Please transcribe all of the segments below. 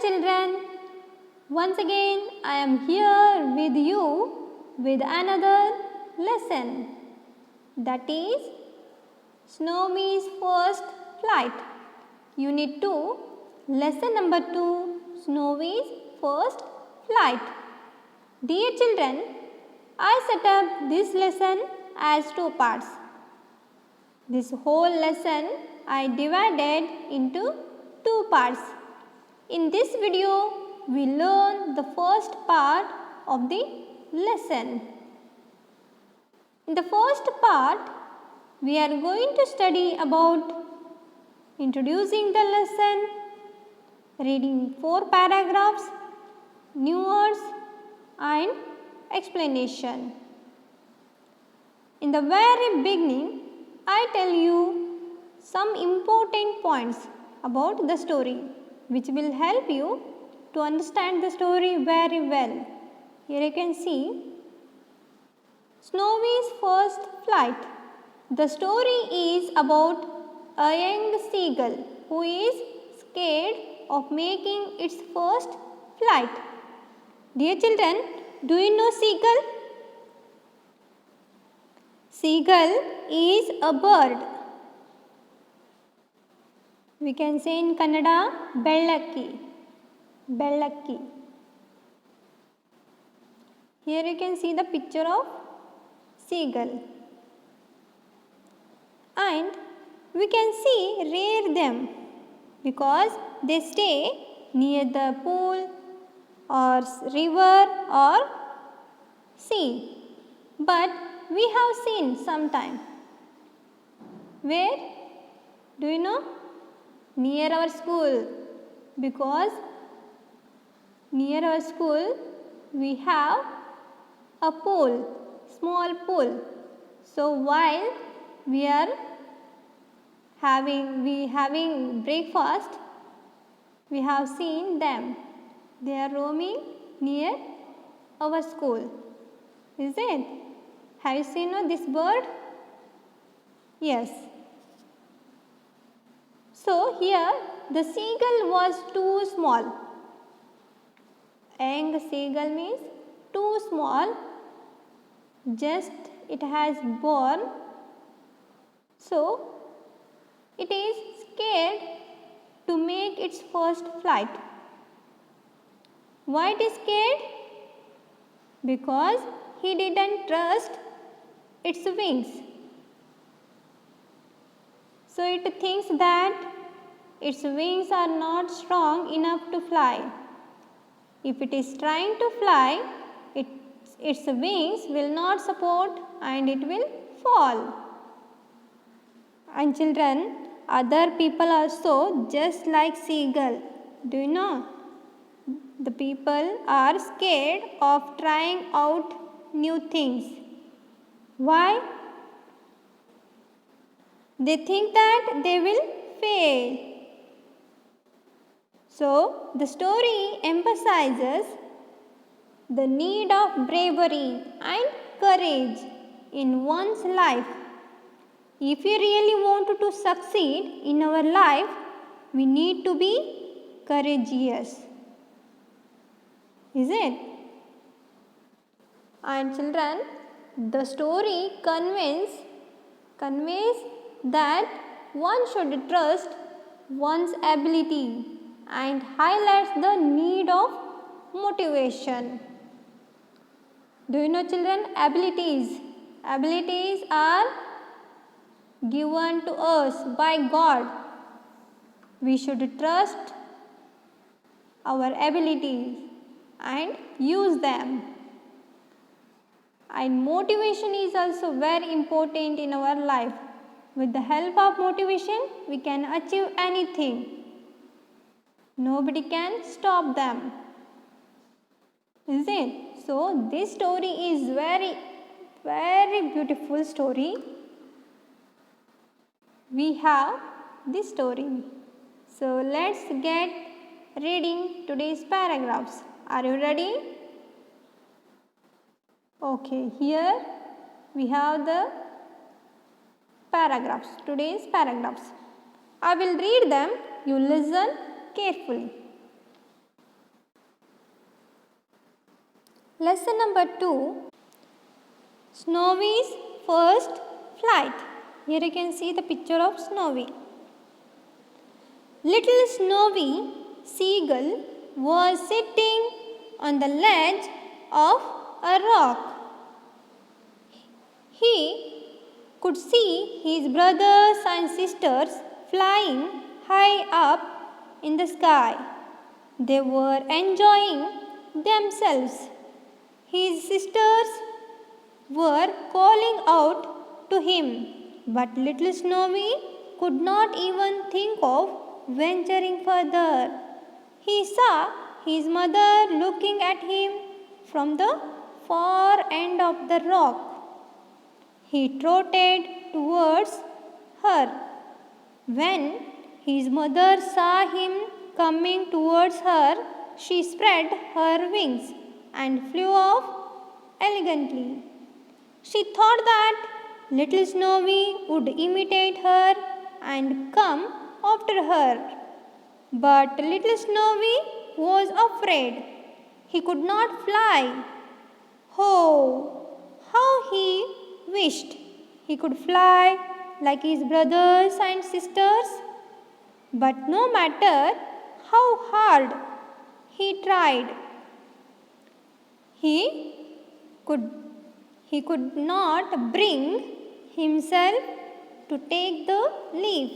children, once again I am here with you with another lesson, that is Snowmi's first flight. Unit 2, lesson number 2, Snowmi's first flight. Dear children, I set up this lesson as 2 parts. This whole lesson I divided into 2 parts. In this video, we learn the first part of the lesson. In the first part, we are going to study about introducing the lesson, reading 4 paragraphs, new words and explanation. In the very beginning, I tell you some important points about the story which will help you to understand the story very well. Here you can see Snowmi's first flight. The story is about a young seagull who is scared of making its first flight. Dear children, do you know seagull? Seagull is a bird. We can say in Kannada, Bellakki. Bellakki. Here you can see the picture of seagull. And we can see rare them because they stay near the pool or river or sea. But we have seen sometime. Where? Do you know? Near our school, because near our school we have a pool, small pool. So while we are having breakfast, we have seen them. They are roaming near our school. Is it? Have you seen this bird? Yes. So here the seagull was too small. Young seagull means too small. Just it has born. So it is scared to make its first flight. Why it is scared? Because he didn't trust its wings. So it thinks that its wings are not strong enough to fly. If it is trying to fly, its wings will not support and it will fall. And children, other people also just like seagull. Do you know? The people are scared of trying out new things. Why? They think that they will fail. So, the story emphasizes the need of bravery and courage in one's life. If we really want to succeed in our life, we need to be courageous. Is it? And children, the story conveys that one should trust one's ability and highlights the need of motivation. Do you know children, abilities? Abilities are given to us by God. We should trust our abilities and use them. And motivation is also very important in our life. With the help of motivation, we can achieve anything. Nobody can stop them. Is it? So, this story is very, very beautiful story. We have this story. So, let's get reading today's paragraphs. Are you ready? Okay, here we have the paragraphs, today's paragraphs. I will read them, you listen carefully. Lesson number 2, Snowy's first flight. Here you can see the picture of Snowy. Little Snowy Seagull was sitting on the ledge of a rock. He could see his brothers and sisters flying high up in the sky. They were enjoying themselves. His sisters were calling out to him, but little Snowy could not even think of venturing further. He saw his mother looking at him from the far end of the rock. He trotted towards her. When his mother saw him coming towards her, she spread her wings and flew off elegantly. She thought that little Snowy would imitate her and come after her. But little Snowy was afraid. He could not fly. Oh, how he wished he could fly like his brothers and sisters. But no matter how hard he tried, he could not bring himself to take the leap.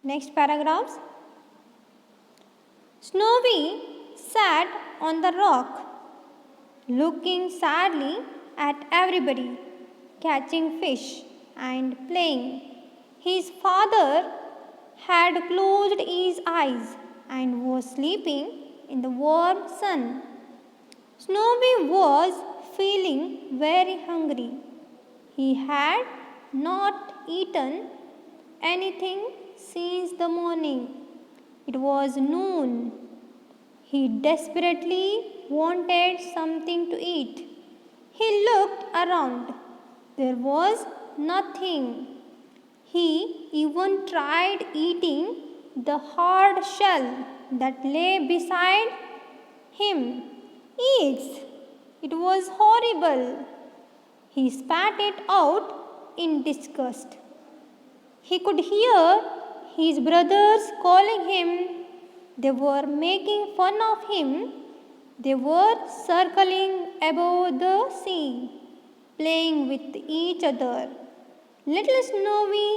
Next paragraphs. Snowy sat on the rock, looking sadly at everybody, catching fish and playing. His father had closed his eyes and was sleeping in the warm sun. Snowy was feeling very hungry. He had not eaten anything since the morning. It was noon. He desperately wanted something to eat. He looked around. There was nothing. He even tried eating the hard shell that lay beside him. Eeks! It was horrible. He spat it out in disgust. He could hear his brothers calling him. They were making fun of him. They were circling above the sea, playing with each other. Little Snowy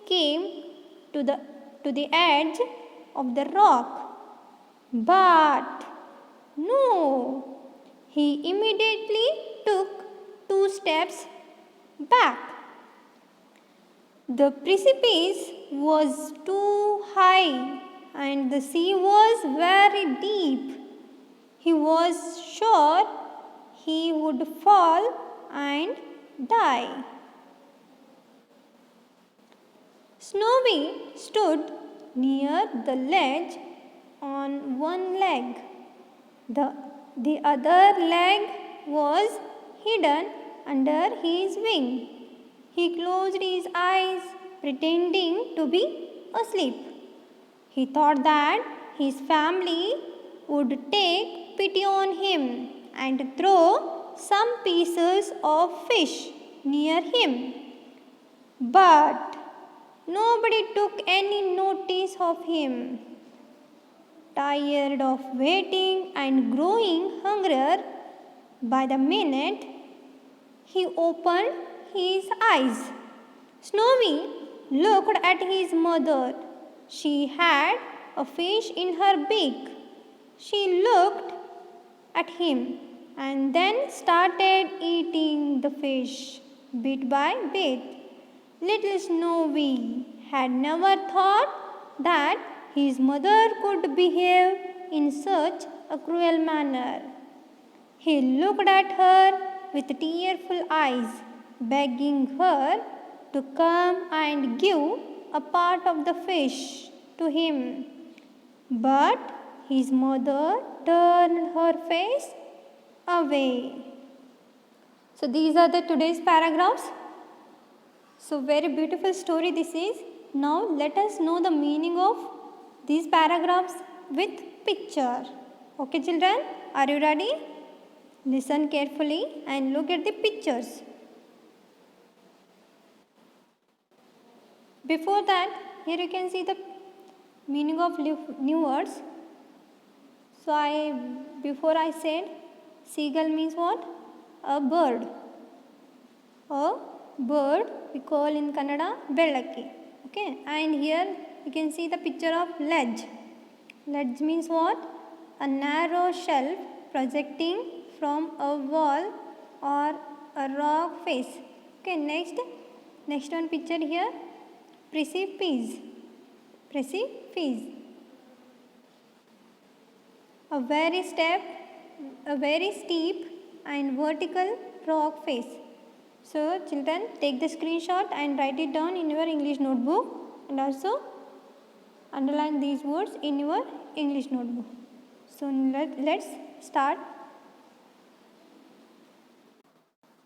came to the edge of the rock. But no, he immediately took 2 steps back. The precipice was too high and the sea was very deep. He was sure he would fall and die. Snowy stood near the ledge on one leg. The other leg was hidden under his wing. He closed his eyes, pretending to be asleep. He thought that his family would take pity on him and throw some pieces of fish near him. But nobody took any notice of him. Tired of waiting and growing hungrier by the minute, he opened his eyes. Snowy looked at his mother. She had a fish in her beak. She looked at him and then started eating the fish bit by bit. Little Snowy had never thought that his mother could behave in such a cruel manner. He looked at her with tearful eyes, begging her to come and give a part of the fish to him. But his mother turned her face away. So these are the today's paragraphs. So very beautiful story this is. Now let us know the meaning of these paragraphs with picture. Okay children, Are you ready? Listen carefully and look at the pictures. Before that, here you can see the meaning of new words. So before I said seagull means what? A bird. A bird we call in Kannada Bellakki. Okay, and here you can see the picture of ledge. Ledge means what? A narrow shelf projecting from a wall or a rock face. Okay, next one picture here. Precipice. Precipice. A very steep and vertical rock face. So children, take the screenshot and write it down in your English notebook, and also underline these words in your English notebook. So let's start.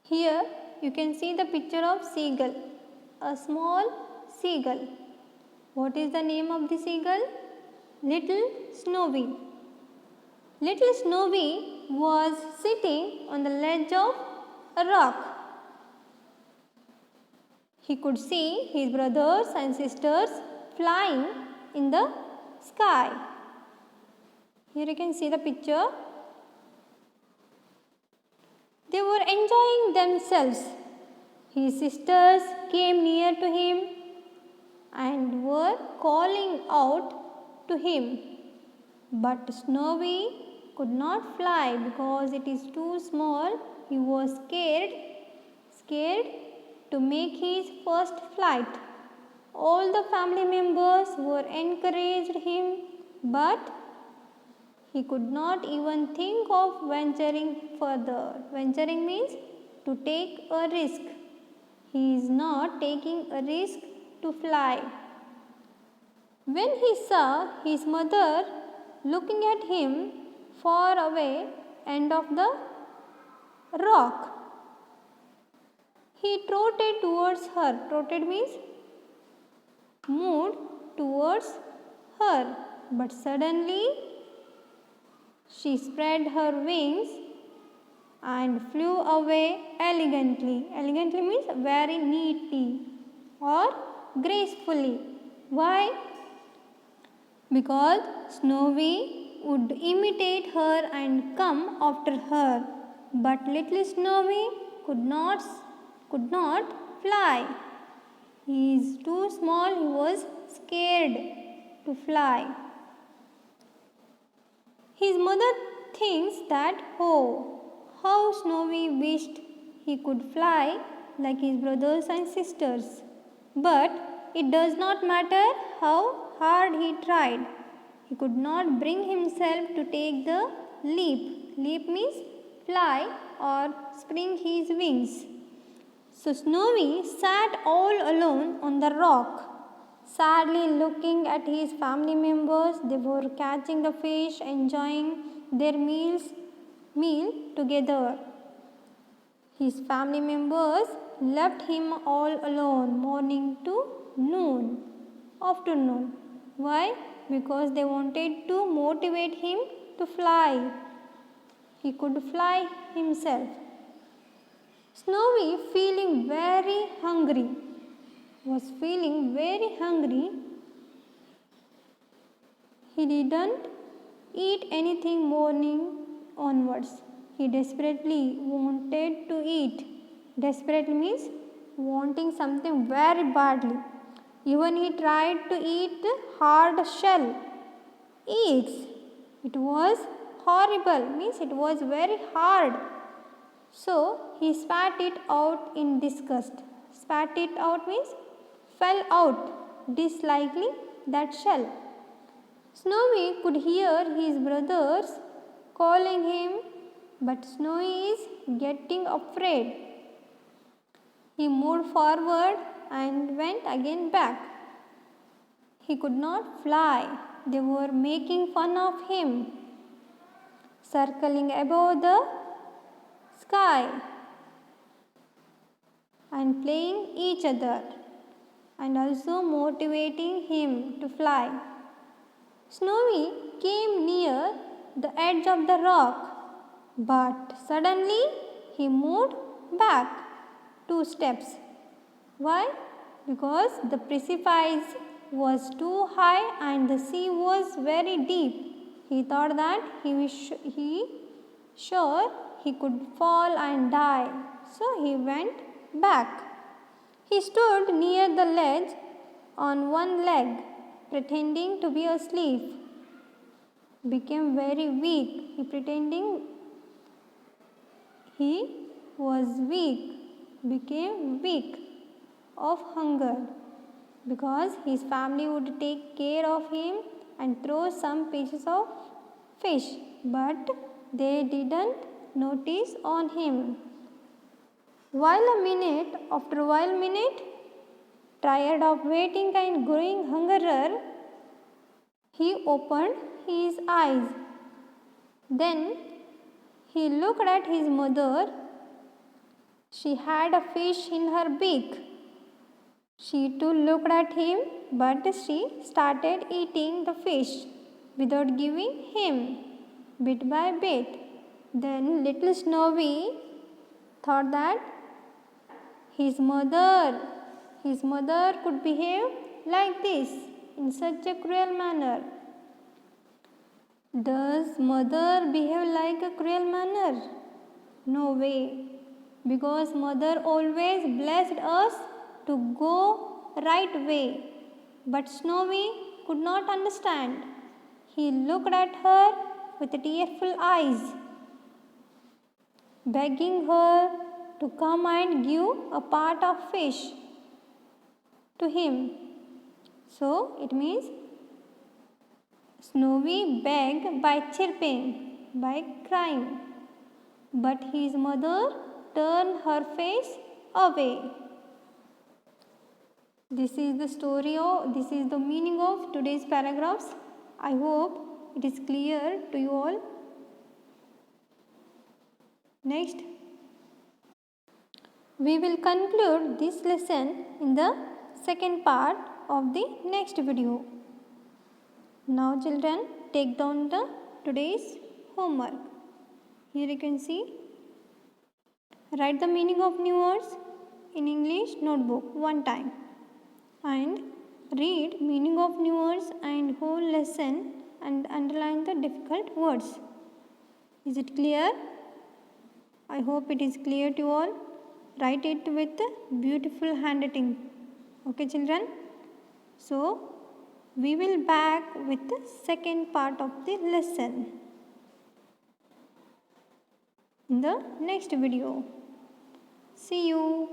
Here you can see the picture of seagull, a small seagull. What is the name of the seagull? Little Snowy. Little Snowy was sitting on the ledge of a rock. He could see his brothers and sisters flying in the sky. Here you can see the picture. They were enjoying themselves. His sisters came near to him and were calling out to him. But Snowy could not fly because it is too small. He was scared to make his first flight. All the family members were encouraged him, but he could not even think of venturing further. Venturing means to take a risk. He is not taking a risk to fly. When he saw his mother looking at him far away end of the rock, he trotted towards her. Trotted means moved towards her. But suddenly she spread her wings and flew away elegantly. Elegantly means very neatly or gracefully. Why? Because Snowy would imitate her and come after her. But little Snowy could not fly. He is too small. He was scared to fly. His mother thinks that, oh, how Snowy wished he could fly like his brothers and sisters. But it does not matter how hard he tried. He could not bring himself to take the leap. Leap means fly or spring his wings. So Snowy sat all alone on the rock, sadly looking at his family members. They were catching the fish, enjoying their meal together. His family members left him all alone morning to afternoon. Why? Because they wanted to motivate him to fly. He could fly himself. Snowy was feeling very hungry. He didn't eat anything morning onwards. He desperately wanted to eat. Desperately means wanting something very badly. Even he tried to eat hard shell eggs. It was horrible, means it was very hard. So he spat it out in disgust. Spat it out means fell out, disliking that shell. Snowy could hear his brothers calling him, but Snowy is getting afraid. He moved forward and went again back. He could not fly. They were making fun of him, circling above the sky and playing each other and also motivating him to fly. Snowy came near the edge of the rock But suddenly he moved back 2 steps. Why? Because the precipice was too high and the sea was very deep. He thought that he sure he could fall and die. So he went back. He stood near the ledge on one leg, pretending to be asleep. Became very weak. He was weak, became weak of hunger, because his family would take care of him and throw some pieces of fish, but they didn't notice on him. After a while, tired of waiting and growing hungerer, he opened his eyes. Then he looked at his mother. She had a fish in her beak. She too looked at him, but she started eating the fish without giving him, bit by bit. Then little Snowy thought that his mother could behave like this in such a cruel manner. Does mother behave like a cruel manner? No way, because mother always blessed us to go right way. But Snowy could not understand. He looked at her with tearful eyes, begging her to come and give a part of fish to him. So it means Snowy begged by chirping, by crying, but his mother turned her face away. This is the meaning of today's paragraphs. I hope it is clear to you all. Next, we will conclude this lesson in the second part of the next video. Now children, take down the today's homework. Here you can see, write the meaning of new words in English notebook one time and read meaning of new words and whole lesson and underline the difficult words. Is it clear? I hope it is clear to you all. Write it with beautiful handwriting. Okay children? So we will back with the second part of the lesson in the next video. See you.